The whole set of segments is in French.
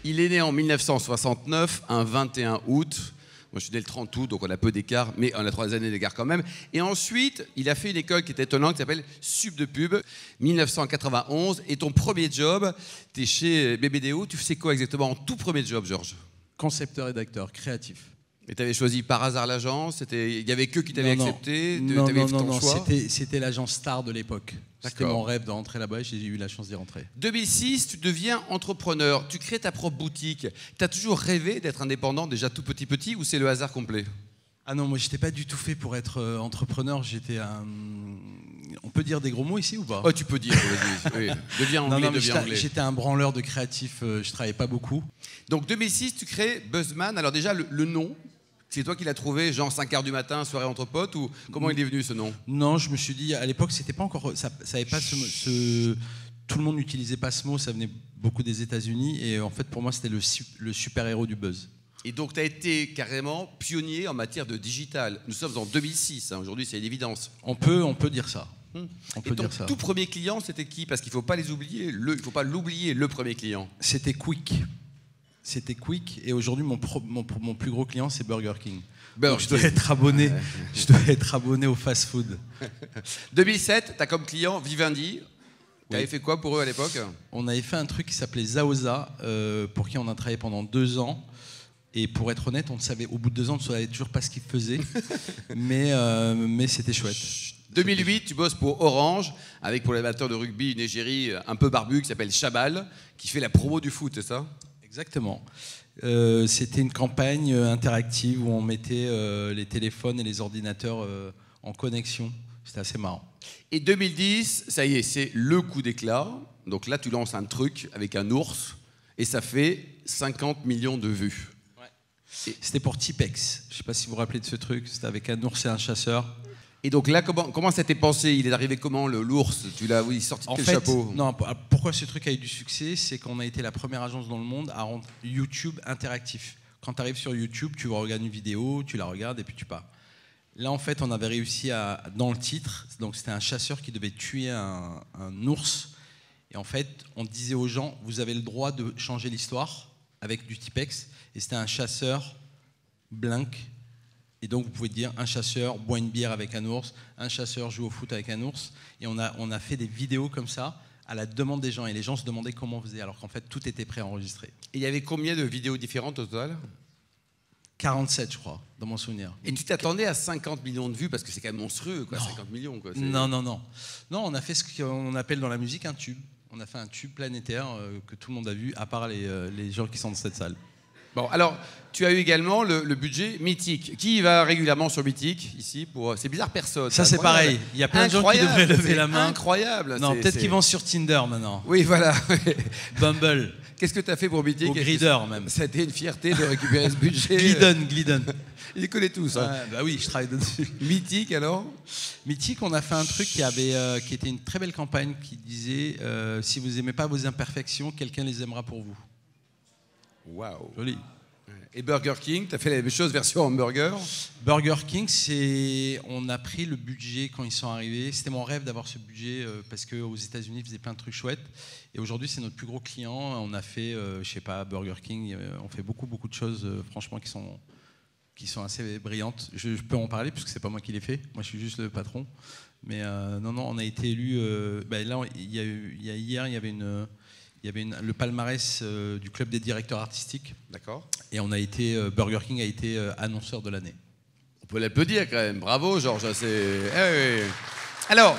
Il est né en 1969, un 21 août. Moi, je suis né le 30 août, donc on a peu d'écart, mais on a 3 années d'écart quand même. Et ensuite, il a fait une école qui est étonnante, qui s'appelle Sub de Pub, 1991. Et ton premier job, tu es chez BBDO. Tu fais quoi exactement en tout premier job, Georges? Concepteur-rédacteur, créatif. Et tu avais choisi par hasard l'agence? Il y avait que qui t'avaient accepté? Non, c'était l'agence star de l'époque. C'était D'accord. mon rêve de rentrer là-bas et j'ai eu la chance d'y rentrer. 2006, tu deviens entrepreneur. Tu crées ta propre boutique. Tu as toujours rêvé d'être indépendant, déjà tout petit, ou c'est le hasard complet? Ah non, moi j'étais pas du tout fait pour être entrepreneur. J'étais un... On peut dire des gros mots ici ou pas? Oh, tu peux dire, vas-y. Oui. Deviens anglais, deviens anglais. J'étais un branleur de créatif, je travaillais pas beaucoup. Donc 2006, tu crées Buzzman. Alors déjà, le nom, c'est toi qui l'as trouvé, genre 5h du matin, soirée entre potes, ou comment il est venu ce nom? Non, je me suis dit, à l'époque, c'était pas encore... Ça avait pas tout le monde n'utilisait pas ce mot, ça venait beaucoup des États-Unis. Et en fait, pour moi, c'était le super-héros du buzz. Et donc, tu as été carrément pionnier en matière de digital. Nous sommes en 2006, hein. Aujourd'hui, c'est une évidence. On peut dire ça. On peut Et ton dire ça. tout premier client, c'était qui? Parce qu'il ne faut pas les oublier. Il ne faut pas l'oublier, le premier client. C'était Quick. C'était Quick. Et aujourd'hui, mon plus gros client, c'est Burger King. Donc, je dois être abonné. Je dois être abonné au fast-food. 2007, tu as comme client Vivendi. Tu avais fait quoi pour eux à l'époque? On avait fait un truc qui s'appelait Zaoza, pour qui on a travaillé pendant 2 ans. Et pour être honnête, au bout de 2 ans, on ne savait toujours pas ce qu'ils faisaient. mais c'était chouette. 2008, tu bosses pour Orange, avec pour l'amateur de rugby une égérie un peu barbue qui s'appelle Chabal, qui fait la promo du foot, c'est ça? Exactement. C'était une campagne interactive où on mettait les téléphones et les ordinateurs en connexion. C'était assez marrant. Et 2010, ça y est, c'est le coup d'éclat. Donc là, tu lances un truc avec un ours et ça fait 50 millions de vues. Ouais. C'était pour Tipex. Je ne sais pas si vous vous rappelez de ce truc. C'était avec un ours et un chasseur. Et donc là, comment ça t'est pensé? Il est arrivé comment, l'ours? Tu l'as sorti de quel chapeau? Non, pourquoi ce truc a eu du succès? C'est qu'on a été la première agence dans le monde à rendre YouTube interactif. Quand tu arrives sur YouTube, tu regardes une vidéo, tu la regardes et puis tu pars. Là, en fait, on avait réussi dans le titre, donc c'était un chasseur qui devait tuer un ours. Et en fait, on disait aux gens, vous avez le droit de changer l'histoire avec du Tipex. Et c'était un chasseur blink. Et donc, vous pouvez dire, un chasseur boit une bière avec un ours, un chasseur joue au foot avec un ours. Et on a fait des vidéos comme ça, à la demande des gens. Et les gens se demandaient comment on faisait, alors qu'en fait, tout était préenregistré. Et il y avait combien de vidéos différentes au total? 47, je crois, dans mon souvenir. Et tu t'attendais à 50 millions de vues, parce que c'est quand même monstrueux, quoi, 50 millions. Quoi. Non. Non, on a fait ce qu'on appelle dans la musique un tube. On a fait un tube planétaire que tout le monde a vu, à part les gens qui sont dans cette salle. Bon, alors, tu as eu également le budget Mythique. Qui va régulièrement sur Mythique, ici c'est bizarre, personne. Ça, c'est pareil. Il y a plein de gens qui devraient lever la main. Incroyable. Non, peut-être qu'ils vont sur Tinder maintenant. Oui, voilà. Bumble. Qu'est-ce que tu as fait pour Mythique? Au Grindr, même. C'était une fierté de récupérer ce budget. Glidden. Il les connaît tous. Hein. Bah oui, je travaille dessus. Mythique, alors? Mythique, on a fait un truc qui était une très belle campagne qui disait si vous n'aimez pas vos imperfections, quelqu'un les aimera pour vous. Waouh. Joli. Et Burger King, tu as fait la même chose version hamburger? Burger King, on a pris le budget quand ils sont arrivés. C'était mon rêve d'avoir ce budget parce qu'aux États-Unis, ils faisaient plein de trucs chouettes. Et aujourd'hui, c'est notre plus gros client. On a fait, je sais pas, Burger King. On fait beaucoup de choses, franchement, qui sont assez brillantes. Je peux en parler puisque c'est pas moi qui les fais. Moi, je suis juste le patron. Mais non, on a été élu. Là, hier, il y avait le palmarès du club des directeurs artistiques. D'accord. Et Burger King a été annonceur de l'année. On peut l'applaudir quand même. Bravo, Georges. Alors,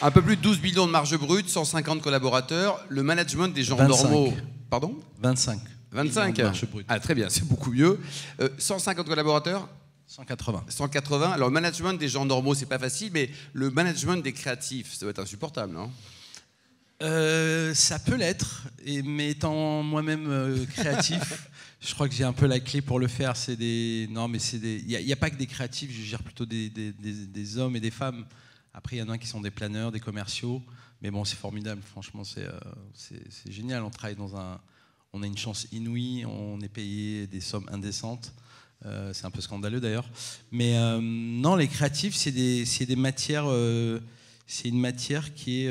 un peu plus de 12 millions de marge brute, 150 collaborateurs. Le management des gens 25. normaux. Pardon? 25. 25. Marge brute. Ah, très bien, c'est beaucoup mieux. 150 collaborateurs? 180. 180. Alors, le management des gens normaux, c'est pas facile, mais le management des créatifs, ça doit être insupportable, non? Ça peut l'être, mais étant moi-même créatif, je crois que j'ai un peu la clé pour le faire. Il n'y a pas que des créatifs, je gère plutôt des hommes et des femmes. Après, il y en a qui sont des planeurs, des commerciaux, mais bon, c'est formidable. Franchement, c'est génial. On travaille on a une chance inouïe, on est payé des sommes indécentes. C'est un peu scandaleux d'ailleurs. Mais non, les créatifs, c'est des matières. C'est une matière qui est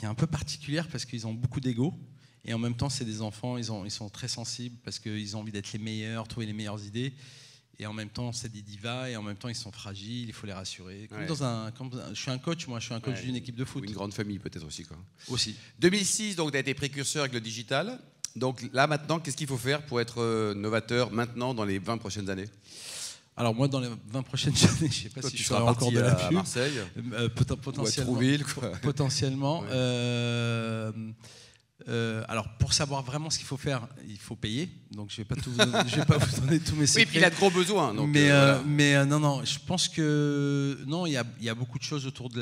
un peu particulière parce qu'ils ont beaucoup d'ego Et en même temps, c'est des enfants, ils sont très sensibles parce qu'ils ont envie d'être les meilleurs, trouver les meilleures idées. Et en même temps, c'est des divas, et en même temps, ils sont fragiles, il faut les rassurer. Je suis un coach, moi, je suis un coach d'une équipe de foot. Ou une grande famille, peut-être aussi, quoi. Aussi. 2006, donc, tu as été précurseur avec le digital. Donc là, maintenant, qu'est-ce qu'il faut faire pour être novateur maintenant dans les 20 prochaines années? Alors moi, dans les 20 prochaines années, je ne sais pas si je serai encore de la pub. À Marseille potentiellement. Ou à Trouville, quoi. Potentiellement. Ouais. Alors, pour savoir vraiment ce qu'il faut faire, il faut payer. Donc, je ne vais pas vous donner tous mes secrets. Oui, puis il a de gros besoins. Donc, mais non, je pense que non, il y a beaucoup de choses autour de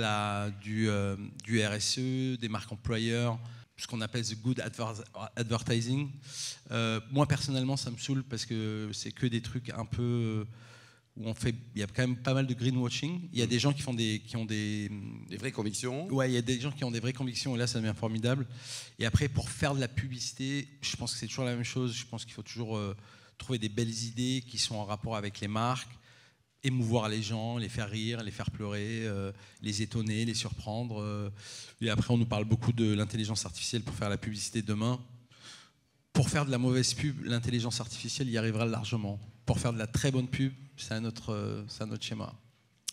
du RSE, des marques employeurs, ce qu'on appelle the good advertising. Moi, personnellement, ça me saoule parce que c'est que des trucs un peu où il y a quand même pas mal de greenwashing. Il y a des gens qui ont des vraies convictions. Ouais, il y a des gens qui ont des vraies convictions et là, ça devient formidable. Et après, pour faire de la publicité, je pense que c'est toujours la même chose. Je pense qu'il faut toujours trouver des belles idées qui sont en rapport avec les marques, émouvoir les gens, les faire rire, les faire pleurer, les étonner, les surprendre. Et après, on nous parle beaucoup de l'intelligence artificielle pour faire la publicité demain. Pour faire de la mauvaise pub, l'intelligence artificielle y arrivera largement. Pour faire de la très bonne pub, c'est un autre schéma.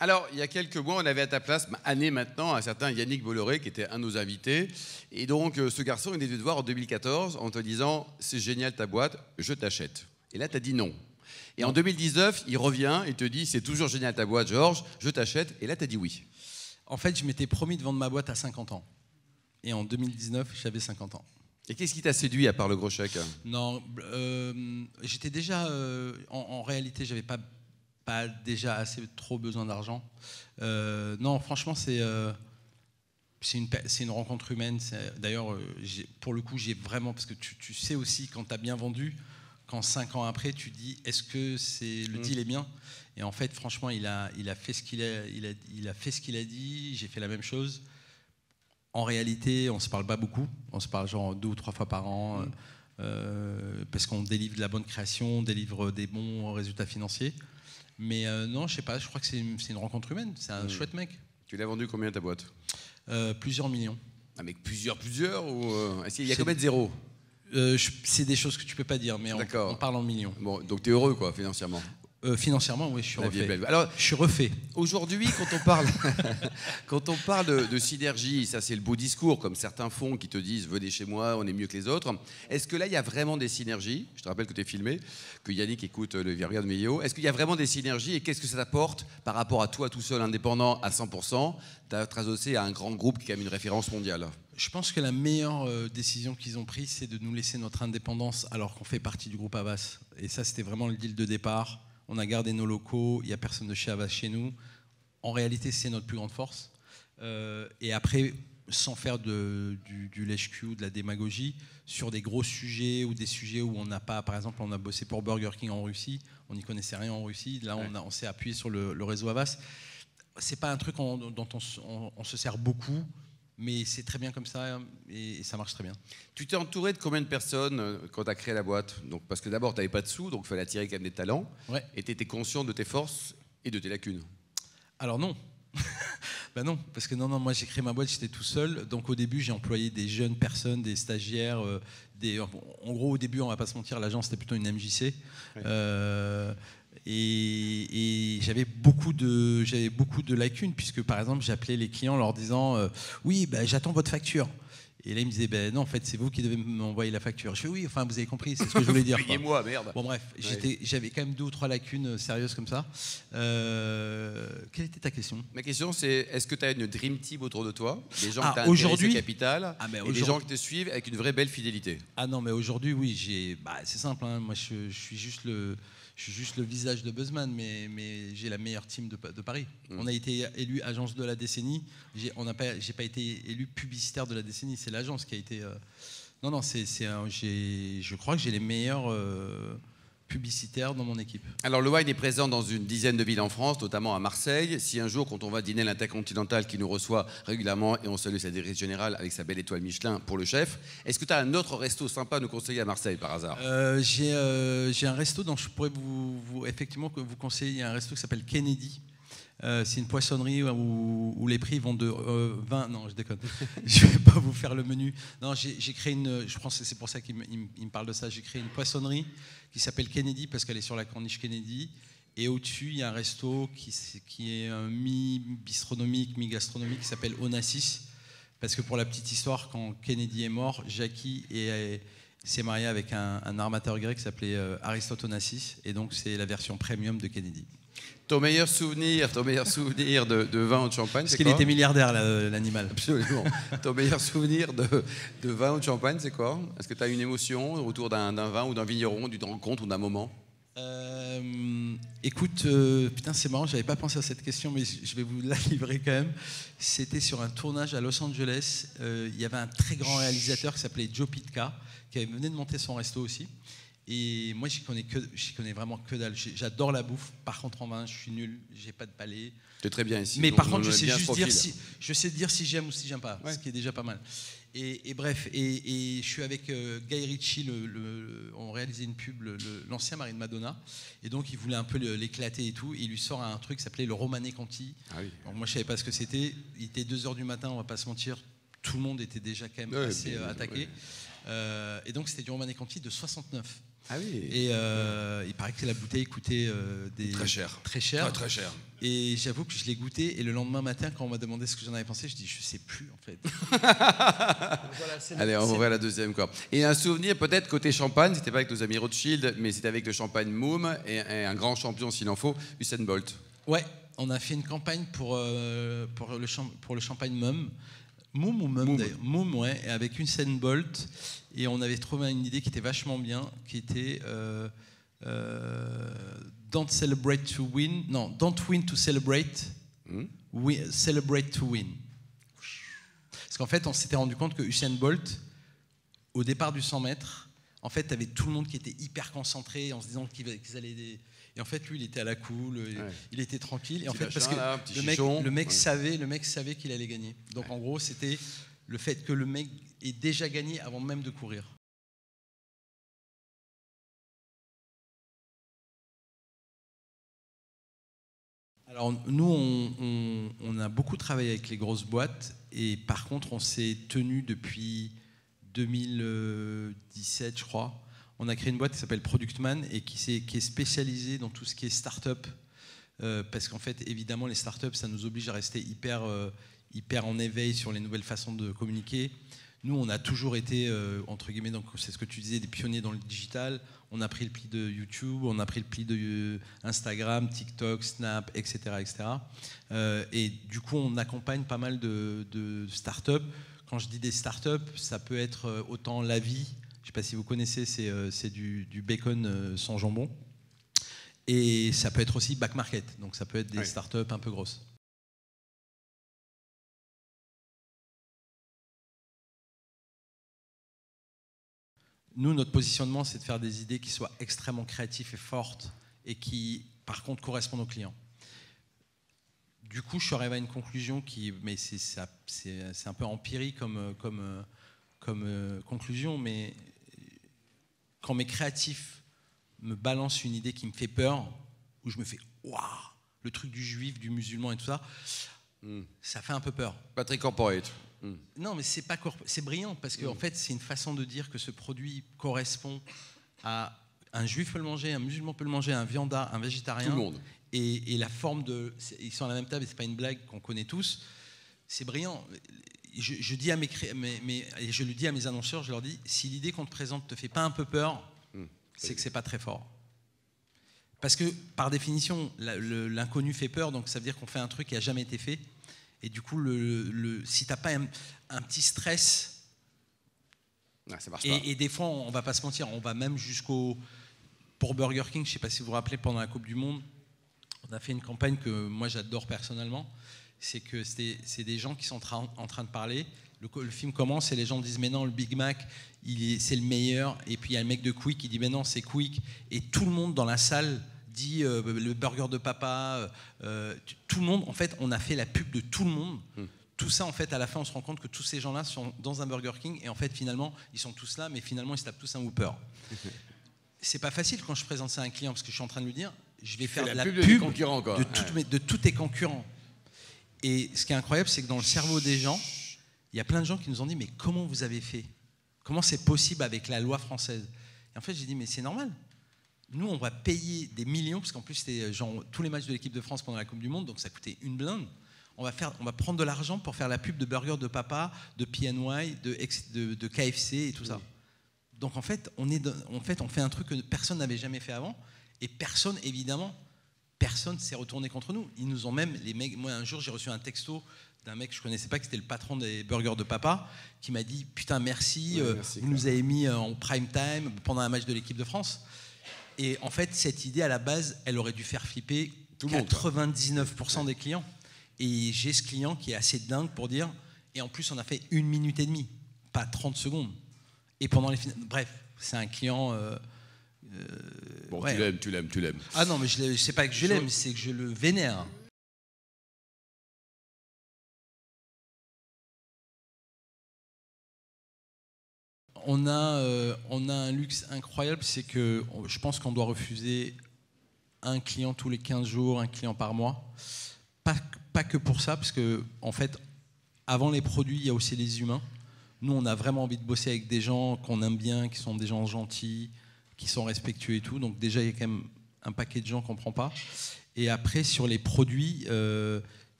Alors, il y a quelques mois, on avait à ta place, année maintenant, un certain Yannick Bolloré, qui était un de nos invités. Et donc, ce garçon, il est venu te voir en 2014 en te disant « C'est génial ta boîte, je t'achète ». Et là, tu as dit non. Et en 2019, il revient, il te dit « C'est toujours génial ta boîte, Georges, je t'achète ». Et là, tu as dit oui. En fait, je m'étais promis de vendre ma boîte à 50 ans. Et en 2019, j'avais 50 ans. Et qu'est-ce qui t'a séduit à part le gros chèque? Non, j'étais déjà... en réalité, j'avais pas déjà assez trop besoin d'argent. Non, franchement, c'est une rencontre humaine. D'ailleurs, pour le coup, j'ai vraiment... Parce que tu sais aussi, quand tu as bien vendu, quand 5 ans après, tu dis, est-ce que le deal est bien? Et en fait, franchement, il a fait ce qu'il a dit, j'ai fait la même chose. En réalité, on ne se parle pas beaucoup. On se parle genre 2 ou 3 fois par an parce qu'on délivre de la bonne création, on délivre des bons résultats financiers. Mais non, je sais pas, je crois que c'est une rencontre humaine. C'est un chouette mec. Tu l'as vendu combien ta boîte? Plusieurs millions. Ah, mais plusieurs ou est-ce qu'il y a combien de zéros? C'est des choses que tu peux pas dire, mais on parle en millions. Bon, donc tu es heureux, quoi, financièrement? Financièrement, oui, je suis refait. Alors, je suis refait. Aujourd'hui, quand on parle de synergie, ça c'est le beau discours, comme certains font, qui te disent « venez chez moi, on est mieux que les autres ». Est-ce que là, il y a vraiment des synergies? Je te rappelle que tu es filmé, que Yannick écoute le Virga de Meillot. Est-ce qu'il y a vraiment des synergies et qu'est-ce que ça t'apporte par rapport à toi tout seul, indépendant, à 100%? Tu as adossé à un grand groupe qui est quand même une référence mondiale. Je pense que la meilleure décision qu'ils ont prise, c'est de nous laisser notre indépendance alors qu'on fait partie du groupe Havas. Et ça, c'était vraiment le deal de départ. On a gardé nos locaux, il n'y a personne de chez Havas chez nous. En réalité, c'est notre plus grande force. Et après, sans faire du lèche-cul, de la démagogie, sur des gros sujets ou des sujets où on n'a pas, par exemple, on a bossé pour Burger King en Russie, on n'y connaissait rien en Russie. Là, on s'est appuyé sur le réseau Havas. C'est pas un truc dont on se sert beaucoup, mais c'est très bien comme ça et ça marche très bien. Tu t'es entouré de combien de personnes quand tu as créé la boîte? Donc, parce que d'abord, tu n'avais pas de sous, donc il fallait attirer quand même des talents. Ouais. Et tu étais conscient de tes forces et de tes lacunes. Alors non. Ben non, parce que non, moi j'ai créé ma boîte, j'étais tout seul. Donc au début, j'ai employé des jeunes personnes, des stagiaires. En gros, au début, on va pas se mentir, l'agence c'était plutôt une MJC. Ouais. Et j'avais beaucoup de lacunes, puisque par exemple j'appelais les clients en leur disant oui, bah, j'attends votre facture. Et là ils me disaient ben non, en fait c'est vous qui devez m'envoyer la facture. Je fais oui, enfin vous avez compris, c'est ce que je voulais dire. Payez-moi, merde. Bon bref, j'avais quand même 2 ou 3 lacunes sérieuses comme ça. Quelle était ta question? Ma question c'est, est-ce que tu as une dream team autour de toi, des gens que tu as aujourd'hui, intéressés capital, et des gens qui te suivent avec une vraie belle fidélité? Ah non, mais aujourd'hui oui, c'est simple, hein, moi je suis juste le visage de Buzzman, mais j'ai la meilleure team de Paris. On a été élu agence de la décennie. J'ai pas été élu publicitaire de la décennie. C'est l'agence qui a été. Non, je crois que j'ai les meilleurs publicitaires dans mon équipe. Alors le wine est présent dans une dizaine de villes en France, notamment à Marseille. Si un jour, quand on va dîner à l'Intercontinental, qui nous reçoit régulièrement, et on salue sa directrice générale avec sa belle étoile Michelin pour le chef, est-ce que tu as un autre resto sympa à nous conseiller à Marseille par hasard? J'ai un resto dont je pourrais effectivement vous conseiller. Il y a un resto qui s'appelle Kennedy, C'est une poissonnerie où les prix vont de 20... Non, je déconne. Je ne vais pas vous faire le menu. Non, j'ai créé une... Je pense que c'est pour ça qu'il me parle de ça. J'ai créé une poissonnerie qui s'appelle Kennedy parce qu'elle est sur la corniche Kennedy. Et au-dessus, il y a un resto qui est mi-bistronomique, mi-gastronomique, qui s'appelle Onassis. Parce que pour la petite histoire, quand Kennedy est mort, Jackie s'est marié avec un armateur grec qui s'appelait Aristote Onassis. Et donc, c'est la version premium de Kennedy. Ton meilleur souvenir de vin ou de champagne, parce c'est qu'il quoi? était milliardaire, l'animal. Absolument. Ton meilleur souvenir de vin ou de champagne, c'est quoi? Est-ce que tu as une émotion autour d'un vin ou d'un vigneron, d'une rencontre ou d'un moment? Écoute, putain, c'est marrant, j'avais pas pensé à cette question, mais je vais vous la livrer quand même. C'était sur un tournage à Los Angeles. Il y avait un très grand réalisateur qui s'appelait Joe Pytka, qui venait de monter son resto aussi. Et moi, j'y connais vraiment que dalle. J'adore la bouffe. Par contre, en vin, je suis nul. J'ai pas de palais. C'est très bien ici. Mais par contre, je sais dire si j'aime ou si j'aime pas, ce qui est déjà pas mal. Et bref, je suis avec Guy Ritchie, on réalisait une pub, l'ancien mari de Madonna, et donc il voulait un peu l'éclater et tout, et il lui sort un truc qui s'appelait le Romanée Conti. Ah oui. Donc moi je savais pas ce que c'était, il était 2h du matin, on va pas se mentir, tout le monde était déjà quand même assez attaqué, et donc c'était du Romanée Conti de 69. Ah oui. Et il paraît que la bouteille coûtait très cher. Très cher. Ah, très cher. Et j'avoue que je l'ai goûté et le lendemain matin, quand on m'a demandé ce que j'en avais pensé, je dis je sais plus en fait. Voilà, allez, on ouvre la deuxième quoi. Et un souvenir peut-être côté champagne, c'était pas avec nos amis Rothschild, mais c'était avec le champagne Moum et un grand champion s'il en faut, Usain Bolt. Ouais, on a fait une campagne pour le champagne Moum. Moum ou Mum d'ailleurs. Moum, ouais, avec Usain Bolt. Et on avait trouvé une idée qui était vachement bien, qui était Don't celebrate to win. Non, don't win to celebrate. Celebrate to win. Parce qu'en fait, on s'était rendu compte que Usain Bolt, au départ du 100 mètres, en fait, t'avais tout le monde qui était hyper concentré en se disant qu'ils allaient... Et en fait, lui, il était à la cool, il était tranquille. Et en fait, parce que le mec savait qu'il allait gagner. Donc en gros, c'était le fait que le mec ait déjà gagné avant même de courir. Alors nous, on a beaucoup travaillé avec les grosses boîtes et par contre, on s'est tenu depuis 2017, je crois. On a créé une boîte qui s'appelle Productman et qui est spécialisée dans tout ce qui est start-up. Parce qu'en fait, évidemment, les start-up, ça nous oblige à rester hyper en éveil sur les nouvelles façons de communiquer. Nous, on a toujours été, entre guillemets, donc c'est ce que tu disais, des pionniers dans le digital. On a pris le pli de YouTube, on a pris le pli de Instagram, TikTok, Snap, etc. etc. Et du coup, on accompagne pas mal de start-up. Quand je dis des start-up, ça peut être autant La Vie. Je ne sais pas si vous connaissez, c'est du bacon sans jambon. Et ça peut être aussi back market, donc ça peut être des startups un peu grosses. Nous, notre positionnement, c'est de faire des idées qui soient extrêmement créatives et fortes et qui, par contre, correspondent aux clients. Du coup, je suis arrivé à une conclusion mais c'est un peu empirique comme conclusion, mais quand mes créatifs me balancent une idée qui me fait peur, où je me fais waouh, le truc du juif, du musulman et tout ça, ça fait un peu peur. Pas très corporate. Non, mais c'est brillant parce que en fait, c'est une façon de dire que ce produit correspond à un juif peut le manger, un musulman peut le manger, un viandard, un végétarien. Tout le monde. Et la forme ils sont à la même table, et c'est pas une blague qu'on connaît tous. C'est brillant. Je dis je le dis à mes annonceurs, je leur dis, si l'idée qu'on te présente te fait pas un peu peur, c'est que c'est pas très fort. Parce que par définition, l'inconnu fait peur, donc ça veut dire qu'on fait un truc qui a jamais été fait. Et du coup, si t'as pas un petit stress, ça marche pas. Et des fois, on va pas se mentir, on va même pour Burger King, je sais pas si vous vous rappelez, pendant la Coupe du Monde, on a fait une campagne que moi j'adore personnellement. C'est que c'est des gens qui sont en train de parler. Le film commence et les gens disent mais non, le Big Mac c'est le meilleur, et puis il y a le mec de Quick qui dit mais non, c'est Quick, et tout le monde dans la salle dit le burger de papa, tout le monde, en fait on a fait la pub de tout le monde. Tout ça, en fait, à la fin on se rend compte que tous ces gens-là sont dans un Burger King, et en fait finalement ils sont tous là, mais finalement ils se tapent tous un Whopper. C'est pas facile quand je présente ça à un client, parce que je suis en train de lui dire je vais faire de la pub pub des concurrents, quoi. de tous tes concurrents. Et ce qui est incroyable, c'est que dans le cerveau des gens, il y a plein de gens qui nous ont dit, mais comment vous avez fait? Comment c'est possible avec la loi française? Et en fait, j'ai dit, mais c'est normal. Nous, on va payer des millions, parce qu'en plus, c'était genre tous les matchs de l'équipe de France pendant la Coupe du Monde, donc ça coûtait une blinde. On va prendre de l'argent pour faire la pub de Burger de Papa, de PNY, de KFC et tout ça. Donc en fait, on fait un truc que personne n'avait jamais fait avant, et personne, évidemment, personne s'est retourné contre nous. Ils nous ont même, les mecs, moi un jour j'ai reçu un texto d'un mec que je connaissais pas, qui était le patron des Burgers de Papa, qui m'a dit putain merci, merci vous nous avez mis en prime time pendant un match de l'équipe de France. Et en fait cette idée à la base, elle aurait dû faire flipper 99% des clients. Et j'ai ce client qui est assez dingue pour dire, et en plus on a fait 1 minute et demie, pas 30 secondes. Et pendant les finales, bref, c'est un client. Bon, ouais. tu l'aimes. Ah non, mais c'est pas que je l'aime, c'est que je le vénère. On a un luxe incroyable, c'est que je pense qu'on doit refuser un client tous les 15 jours, un client par mois. Pas que pour ça, parce que en fait, avant les produits, il y a aussi les humains. Nous, on a vraiment envie de bosser avec des gens qu'on aime bien, qui sont des gens gentils, qui sont respectueux et tout. Donc déjà, il y a quand même un paquet de gens qu'on ne prend pas. Et après, sur les produits,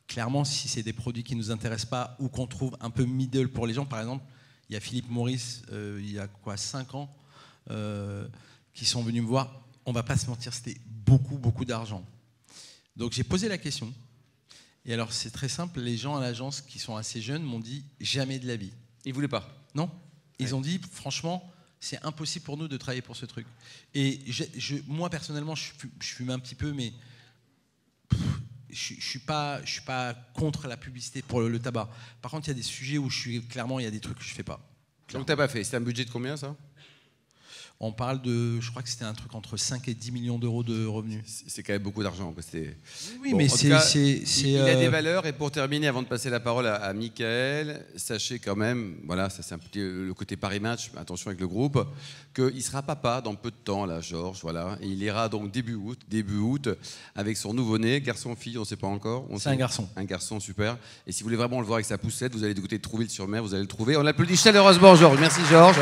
clairement, si c'est des produits qui ne nous intéressent pas ou qu'on trouve un peu middle pour les gens, par exemple, il y a Philippe Maurice, il y a 5 ans, qui sont venus me voir. On ne va pas se mentir, c'était beaucoup d'argent. Donc j'ai posé la question. Et alors, c'est très simple, les gens à l'agence qui sont assez jeunes m'ont dit « jamais de la vie ». Ils ne voulaient pas? Non. Ils ont dit, franchement, c'est impossible pour nous de travailler pour ce truc. Et moi, personnellement, je fume un petit peu, mais je ne suis pas contre la publicité pour le tabac. Par contre, il y a des sujets où clairement, il y a des trucs que je ne fais pas. Clairement. Donc, tu n'as pas fait. C'était un budget de combien, ça? On parle de, je crois que c'était un truc entre 5 et 10 millions d'euros de revenus. C'est quand même beaucoup d'argent. Oui, bon, mais il a des valeurs. Et pour terminer, avant de passer la parole à Mickaël, sachez quand même, voilà, ça c'est un petit le côté Paris Match, attention avec le groupe, qu'il sera papa dans peu de temps, là, Georges, voilà. Et il ira donc début août, avec son nouveau-né, garçon-fille, on ne sait pas encore. C'est un garçon. Un garçon, super. Et si vous voulez vraiment le voir avec sa poussette, vous allez du côté de Trouville-sur-Mer, vous allez le trouver. On l'applaudit chaleureusement, Georges. Merci, Georges.